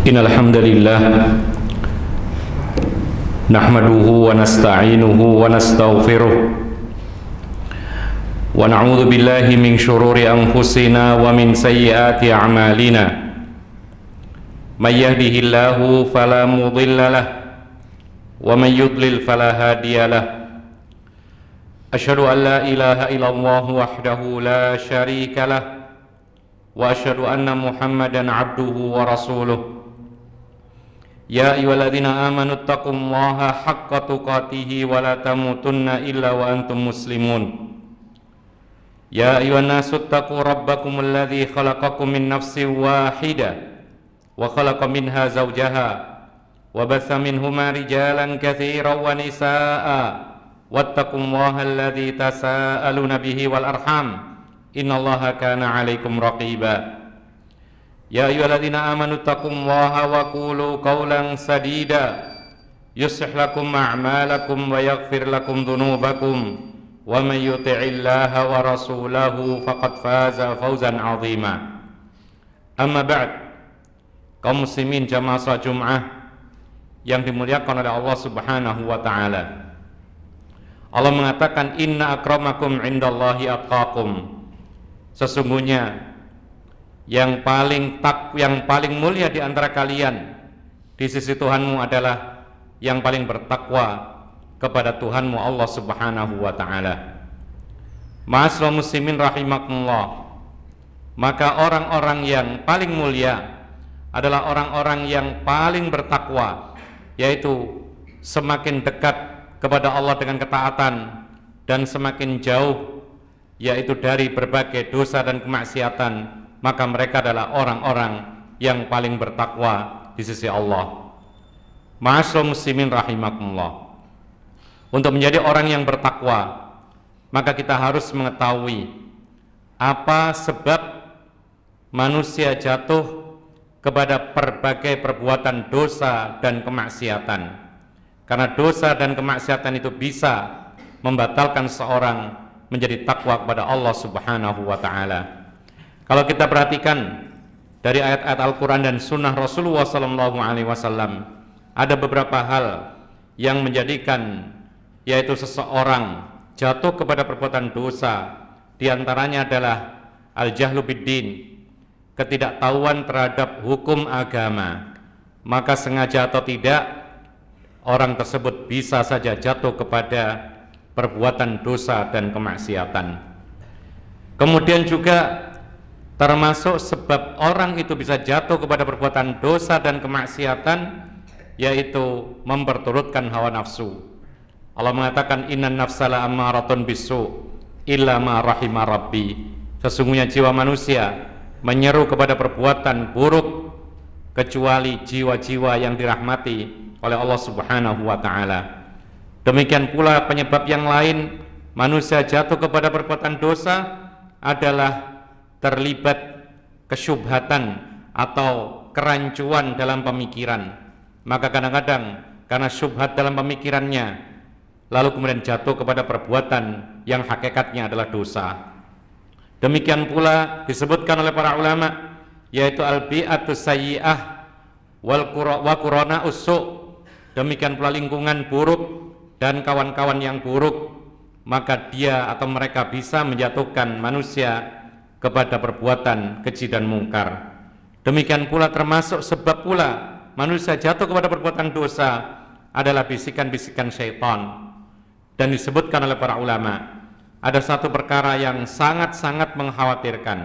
Innal hamdalillah nahmaduhu wa nasta'inuhu wa nastaghfiruh wa na'udzu billahi min syururi anfusina wa min sayyiati a'malina. May yahdihillahu fala mudilla lahu wa may yudlil fala hadiya lahu. Asyhadu an la ilaha illallah wahdahu la syarika lahu wa asyhadu anna Muhammadan abduhu wa rasuluh. Ya ayyuhalladzina amanu taqullaha haqqa tuqatih wa la tamutunna illa wa antum muslimun. Ya ayyuhan nasu taqu rabbakumul ladzi khalaqakum min nafsin wahidah wa khalaqa minha zawjaha wa batha minhuma rijalan katsiran wa nisaa'a wattaqullaha alladzi tasaaluna bihi wal arham innallaha kana 'alaikum raqiba. Ya ayyuhalladzina amanu taqullaha wa qulu qawlan sadida yuslih lakum a'malakum wa yaghfir lakum dhunubakum wa may yuti'illaha wa rasulahu faqad faza fawzan 'azima. Amma ba'd, kaum muslimin jamaah salat Jumat yang dimuliakan oleh Allah Subhanahu wa taala. Allah mengatakan inna akramakum 'indallahi atqakum. Sesungguhnya yang paling mulia di antara kalian di sisi Tuhanmu adalah yang paling bertakwa kepada Tuhanmu Allah Subhanahu wa taala. Ma'asyiral muslimin rahimakumullah. Maka orang-orang yang paling mulia adalah orang-orang yang paling bertakwa, yaitu semakin dekat kepada Allah dengan ketaatan dan semakin jauh yaitu dari berbagai dosa dan kemaksiatan. Maka mereka adalah orang-orang yang paling bertakwa di sisi Allah. Ma'asyiral muslimin rahimakumullah. Untuk menjadi orang yang bertakwa, maka kita harus mengetahui apa sebab manusia jatuh kepada berbagai perbuatan dosa dan kemaksiatan. Karena dosa dan kemaksiatan itu bisa membatalkan seorang menjadi takwa kepada Allah Subhanahu wa taala. Kalau kita perhatikan dari ayat-ayat Al-Quran dan Sunnah Rasulullah SAW, ada beberapa hal yang menjadikan yaitu seseorang jatuh kepada perbuatan dosa. Di antaranya adalah al-jahlu biddin, ketidaktahuan terhadap hukum agama. Maka sengaja atau tidak, orang tersebut bisa saja jatuh kepada perbuatan dosa dan kemaksiatan. Kemudian juga termasuk sebab orang itu bisa jatuh kepada perbuatan dosa dan kemaksiatan, yaitu memperturutkan hawa nafsu. Allah mengatakan innan nafsala ammaratun bisu illa ma rahima rabbi. Sesungguhnya jiwa manusia menyeru kepada perbuatan buruk kecuali jiwa-jiwa yang dirahmati oleh Allah Subhanahu wa taala. Demikian pula penyebab yang lain manusia jatuh kepada perbuatan dosa adalah terlibat kesyubhatan atau kerancuan dalam pemikiran. Maka kadang-kadang karena syubhat dalam pemikirannya, lalu kemudian jatuh kepada perbuatan yang hakikatnya adalah dosa. Demikian pula disebutkan oleh para ulama, yaitu al-bi'atus sayyi'ah wa qurana ussu. Demikian pula lingkungan buruk dan kawan-kawan yang buruk, maka dia atau mereka bisa menjatuhkan manusia kepada perbuatan keji dan mungkar. Demikian pula termasuk sebab pula manusia jatuh kepada perbuatan dosa adalah bisikan-bisikan syaitan. Dan disebutkan oleh para ulama, ada satu perkara yang sangat-sangat mengkhawatirkan,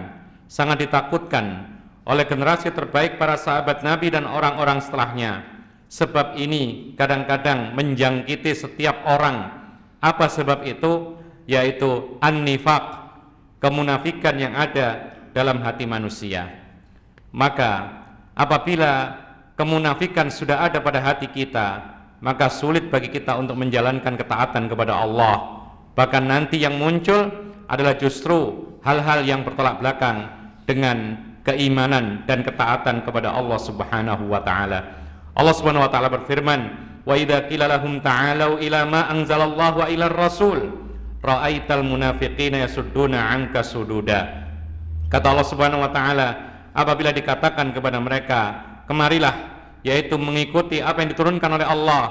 sangat ditakutkan oleh generasi terbaik para sahabat Nabi dan orang-orang setelahnya. Sebab ini kadang-kadang menjangkiti setiap orang. Apa sebab itu? Yaitu an-nifaq, kemunafikan yang ada dalam hati manusia. Maka apabila kemunafikan sudah ada pada hati kita, maka sulit bagi kita untuk menjalankan ketaatan kepada Allah. Bahkan nanti yang muncul adalah justru hal-hal yang bertolak belakang dengan keimanan dan ketaatan kepada Allah Subhanahu wa taala. Allah Subhanahu wa taala berfirman, "Wa idza qila lahum ta'alu ila ma anzalallahu wa ila ar-rasul ra'aital munafiqina yasudduna 'anka sududa." Kata Allah Subhanahu wa taala, apabila dikatakan kepada mereka, kemarilah, yaitu mengikuti apa yang diturunkan oleh Allah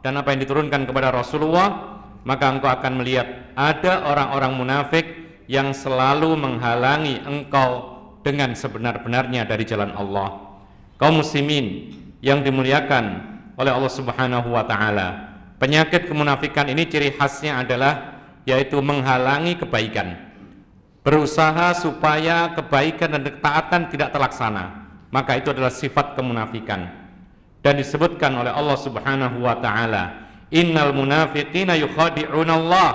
dan apa yang diturunkan kepada Rasulullah, maka engkau akan melihat ada orang-orang munafik yang selalu menghalangi engkau dengan sebenar-benarnya dari jalan Allah. Kaum muslimin yang dimuliakan oleh Allah Subhanahu wa taala, penyakit kemunafikan ini ciri khasnya adalah yaitu menghalangi kebaikan, berusaha supaya kebaikan dan ketaatan tidak terlaksana, maka itu adalah sifat kemunafikan. Dan disebutkan oleh Allah Subhanahu wa taala, innal munafiqina yukhadi'una Allah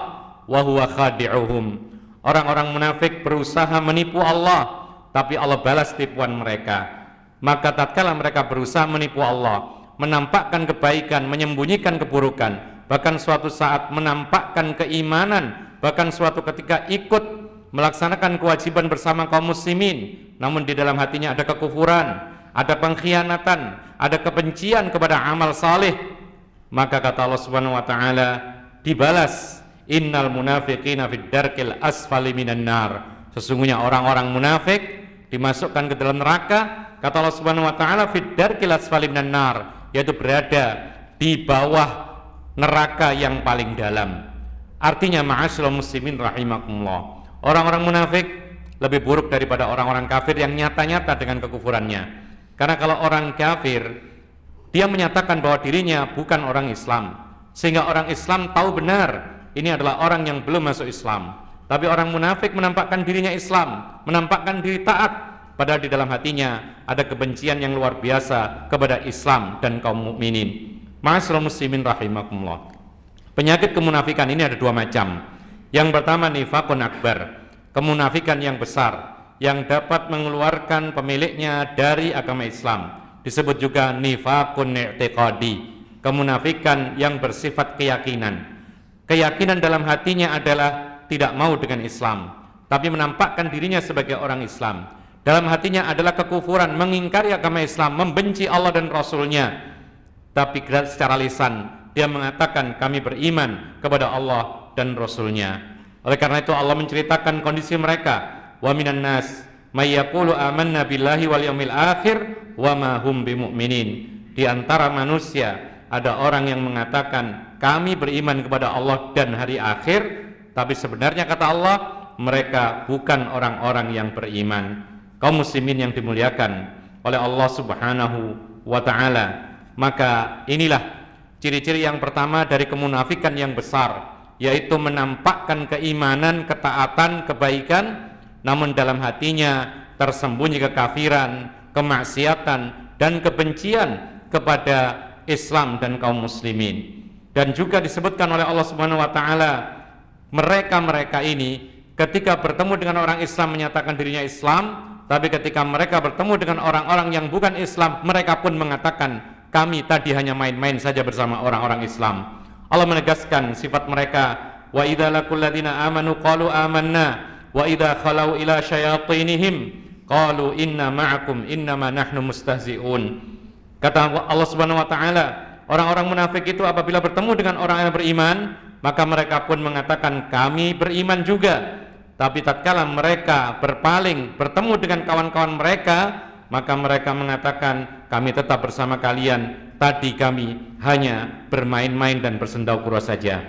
wa huwa khadi'uhum. Orang-orang munafik berusaha menipu Allah, tapi Allah balas tipuan mereka. Maka tatkala mereka berusaha menipu Allah, menampakkan kebaikan, menyembunyikan keburukan, bahkan suatu saat menampakkan keimanan, bahkan suatu ketika ikut melaksanakan kewajiban bersama kaum muslimin, namun di dalam hatinya ada kekufuran, ada pengkhianatan, ada kebencian kepada amal saleh, maka kata Allah Subhanahu wa taala, dibalas, innal munafiqina fid darkil asfali minan nar. Sesungguhnya orang-orang munafik dimasukkan ke dalam neraka, kata Allah Subhanahu wa taala, fid darkil asfali minan nar, yaitu berada di bawah neraka yang paling dalam. Artinya, ma'asyiral muslimin rahimakumullah, orang-orang munafik lebih buruk daripada orang-orang kafir yang nyata-nyata dengan kekufurannya. Karena kalau orang kafir, dia menyatakan bahwa dirinya bukan orang Islam, sehingga orang Islam tahu benar ini adalah orang yang belum masuk Islam. Tapi orang munafik menampakkan dirinya Islam, menampakkan diri taat, padahal di dalam hatinya ada kebencian yang luar biasa kepada Islam dan kaum mukminin. Ma'asyiral muslimin rahimakumullah, penyakit kemunafikan ini ada dua macam. Yang pertama, nifaqun akbar, kemunafikan yang besar yang dapat mengeluarkan pemiliknya dari agama Islam. Disebut juga nifaqun i'tiqadi, kemunafikan yang bersifat keyakinan. Keyakinan dalam hatinya adalah tidak mau dengan Islam, tapi menampakkan dirinya sebagai orang Islam. Dalam hatinya adalah kekufuran, mengingkari agama Islam, membenci Allah dan Rasulnya, tapi secara lisan dia mengatakan kami beriman kepada Allah dan Rasulnya. Oleh karena itu Allah menceritakan kondisi mereka, wa minan nas may yaqulu amanna billahi wal yawmil akhir wa ma hum bimu'minin. Di antara manusia ada orang yang mengatakan kami beriman kepada Allah dan hari akhir, tapi sebenarnya kata Allah mereka bukan orang-orang yang beriman. Kaum muslimin yang dimuliakan oleh Allah Subhanahu wa taala, maka inilah ciri-ciri yang pertama dari kemunafikan yang besar, yaitu menampakkan keimanan, ketaatan, kebaikan, namun dalam hatinya tersembunyi kekafiran, kemaksiatan, dan kebencian kepada Islam dan kaum muslimin. Dan juga disebutkan oleh Allah Subhanahu wa taala, mereka-mereka ini ketika bertemu dengan orang Islam menyatakan dirinya Islam, tapi ketika mereka bertemu dengan orang-orang yang bukan Islam, mereka pun mengatakan kami tadi hanya main-main saja bersama orang-orang Islam. Allah menegaskan sifat mereka, wa idza laqul ladzina amanu qalu amanna wa idza khalau ila syayatinihim qalu inna ma'akum innama nahnu mustahzi'un. Kata Allah Subhanahu wa taala, orang-orang munafik itu apabila bertemu dengan orang yang beriman, maka mereka pun mengatakan kami beriman juga. Tapi tatkala mereka berpaling, bertemu dengan kawan-kawan mereka, maka mereka mengatakan kami tetap bersama kalian, tadi kami hanya bermain-main dan bersendau-gurau saja.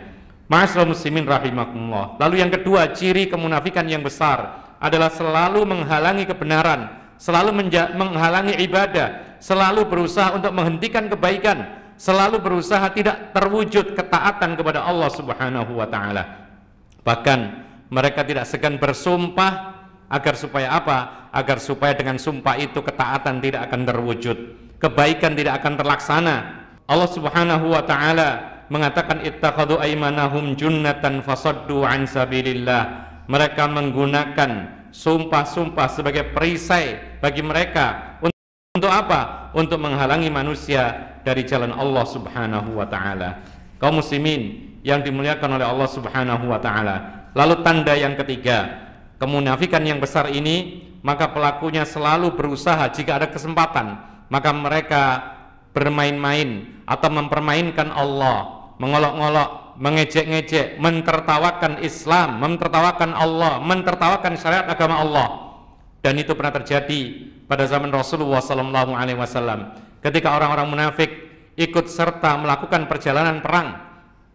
Ma'asyiral muslimin rahimakumullah. Lalu yang kedua, ciri kemunafikan yang besar adalah selalu menghalangi kebenaran, selalu menghalangi ibadah, selalu berusaha untuk menghentikan kebaikan, selalu berusaha tidak terwujud ketaatan kepada Allah Subhanahu wa taala. Bahkan mereka tidak segan bersumpah agar supaya apa? Agar supaya dengan sumpah itu ketaatan tidak akan terwujud, kebaikan tidak akan terlaksana. Allah Subhanahu wa taala mengatakan ittakhadhu aymanahum junnatan fasaddu an sabilillah. Mereka menggunakan sumpah-sumpah sebagai perisai bagi mereka untuk apa? Untuk menghalangi manusia dari jalan Allah Subhanahu wa taala. Kaum muslimin yang dimuliakan oleh Allah Subhanahu wa taala. Lalu tanda yang ketiga, kemunafikan yang besar ini, maka pelakunya selalu berusaha jika ada kesempatan, maka mereka bermain-main atau mempermainkan Allah, mengolok-ngolok, mengejek-ngejek, mentertawakan Islam, mentertawakan Allah, mentertawakan syariat agama Allah. Dan itu pernah terjadi pada zaman Rasulullah SAW, ketika orang-orang munafik ikut serta melakukan perjalanan perang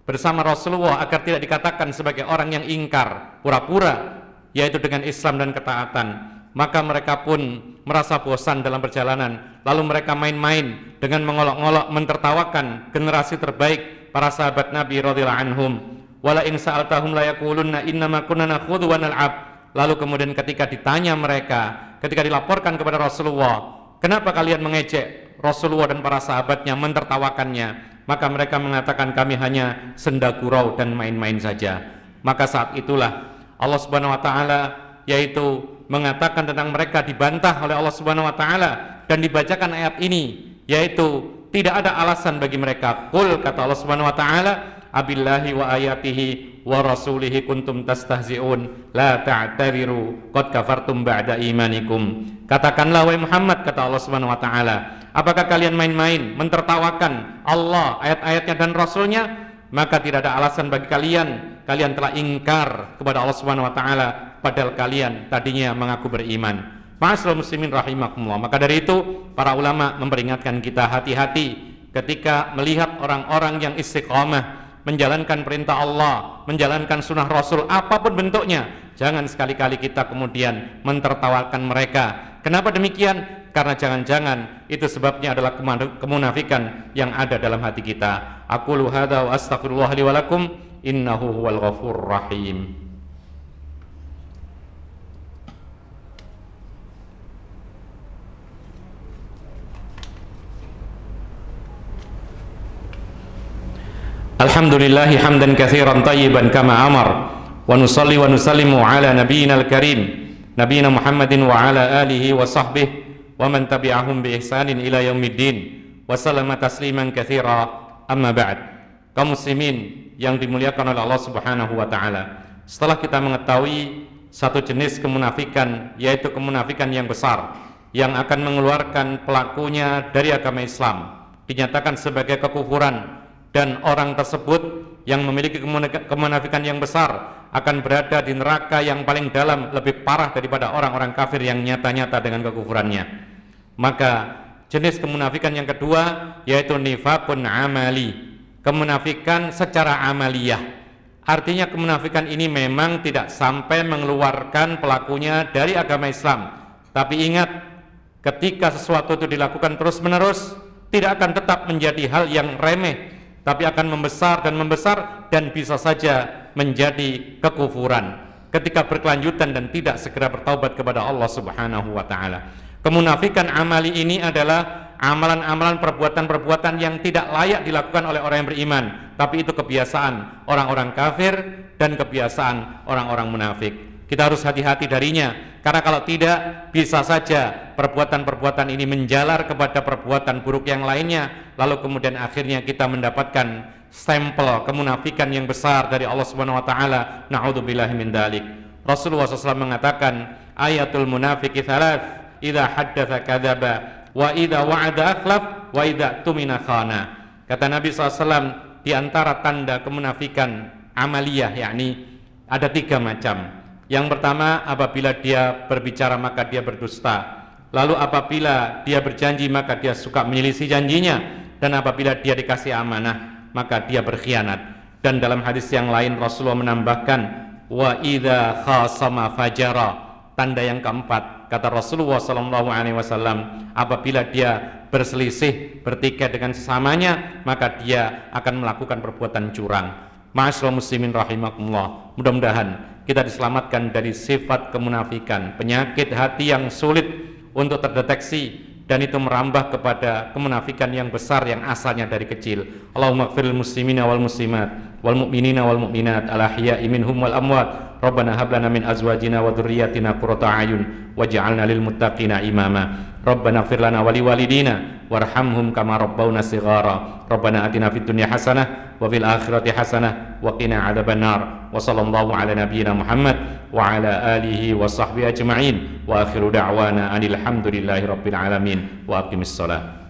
bersama Rasulullah agar tidak dikatakan sebagai orang yang ingkar, pura-pura, yaitu dengan Islam dan ketaatan, maka mereka pun merasa bosan dalam perjalanan, lalu mereka main-main dengan mengolok-olok, mentertawakan generasi terbaik para sahabat Nabi radhiyallahu anhum. Wala in sa'altahum la yaqulunna innama kunna nakhudhu wa nal'ab. Lalu kemudian ketika ditanya mereka, ketika dilaporkan kepada Rasulullah, kenapa kalian mengejek Rasulullah dan para sahabatnya, mentertawakannya, maka mereka mengatakan kami hanya senda gurau dan main-main saja. Maka saat itulah Allah Subhanahu wa taala yaitu mengatakan tentang mereka, dibantah oleh Allah Subhanahu wa taala dan dibacakan ayat ini, yaitu tidak ada alasan bagi mereka. Qul, kata Allah Subhanahu wa taala, abillahi wa ayatihi wa rasulihi kuntum tastahzi'un la ta'tadiru qad kafartum ba'da imanikum. Katakanlah wahai Muhammad, kata Allah Subhanahu wa taala, apakah kalian main-main mentertawakan Allah, ayat-ayatnya dan Rasulnya? Maka tidak ada alasan bagi kalian, kalian telah ingkar kepada Allah Subhanahu wa taala padahal kalian tadinya mengaku beriman. Ma'asyiral muslimin rahimakumullah. Maka dari itu para ulama memperingatkan kita hati-hati ketika melihat orang-orang yang istiqamah menjalankan perintah Allah, menjalankan sunnah Rasul apapun bentuknya. Jangan sekali-kali kita kemudian mentertawakan mereka. Kenapa demikian? Karena jangan-jangan itu sebabnya adalah kemunafikan yang ada dalam hati kita. Aqulu hadza wa astaghfirullah li wa lakum innahu huwal ghafurur rahim. Alhamdulillahi hamdan katsiran tayyiban kama amar, wa nusalli wa nusallimu ala nabiyyina al-karim nabiyyina Muhammadin wa ala alihi wa sahbihi wa man tabi'ahum bi ihsanin ila yaumiddin wa sallama tasliman katsira, amma ba'd. Kaum muslimin yang dimuliakan oleh Allah Subhanahu wa taala, setelah kita mengetahui satu jenis kemunafikan, yaitu kemunafikan yang besar yang akan mengeluarkan pelakunya dari agama Islam, dinyatakan sebagai kekufuran, dan orang tersebut yang memiliki kemunafikan yang besar akan berada di neraka yang paling dalam, lebih parah daripada orang-orang kafir yang nyata-nyata dengan kekufurannya. Maka jenis kemunafikan yang kedua yaitu nifaqun amali, kemunafikan secara amaliyah. Artinya kemunafikan ini memang tidak sampai mengeluarkan pelakunya dari agama Islam, tapi ingat, ketika sesuatu itu dilakukan terus-menerus, tidak akan tetap menjadi hal yang remeh, tapi akan membesar dan bisa saja menjadi kekufuran ketika berkelanjutan dan tidak segera bertaubat kepada Allah Subhanahu wa taala. Kemunafikan amali ini adalah amalan-amalan, perbuatan-perbuatan yang tidak layak dilakukan oleh orang yang beriman, tapi itu kebiasaan orang-orang kafir dan kebiasaan orang-orang munafik. Kita harus hati-hati darinya, karena kalau tidak bisa saja perbuatan-perbuatan ini menjalar kepada perbuatan buruk yang lainnya, lalu kemudian akhirnya kita mendapatkan stempel kemunafikan yang besar dari Allah Subhanahu wa taala. Na'udzubillahi min dzalik. Rasulullah SAW mengatakan, ayatul munafiqi thalath, idza haddatsa kadzaba, wa idza wa'ada akhlaf, wa idza tumina khana. Kata Nabi SAW, di antara tanda kemunafikan amaliyah, yakni ada 3 macam. Yang pertama, apabila dia berbicara maka dia berdusta. Lalu apabila dia berjanji maka dia suka menyelisih janjinya. Dan apabila dia dikasih amanah maka dia berkhianat. Dan dalam hadis yang lain Rasulullah menambahkan, wa idza khasama fajara. Tanda yang keempat, kata Rasulullah SAW, apabila dia berselisih, bertikai dengan sesamanya, maka dia akan melakukan perbuatan curang. Ma'asyiral muslimin rahimakumullah. Mudah-mudahan kita diselamatkan dari sifat kemunafikan, penyakit hati yang sulit untuk terdeteksi, dan itu merambah kepada kemunafikan yang besar yang asalnya dari kecil. Allahumma ighfiril muslimina wal muslimat wal mu'minina wal mu'minat al ahya'i minhum wal amwat. Rabbana hab lana min azwajina wa dhurriyyatina qurrata a'yun waj'alna lil muttaqina imama. Rabbana ighfir lana wa liwalidina warhamhum kama rabbawna shighara. Rabbana atina fid dunya hasanah wa fil akhirati hasanah wa qina adzabannar. Wa sallallahu ala nabiyyina Muhammad wa ala alihi wa sahbihi ajma'in. Wa akhiru da'wana anil hamdulillahi rabbil alamin. Wa aqimis shalah.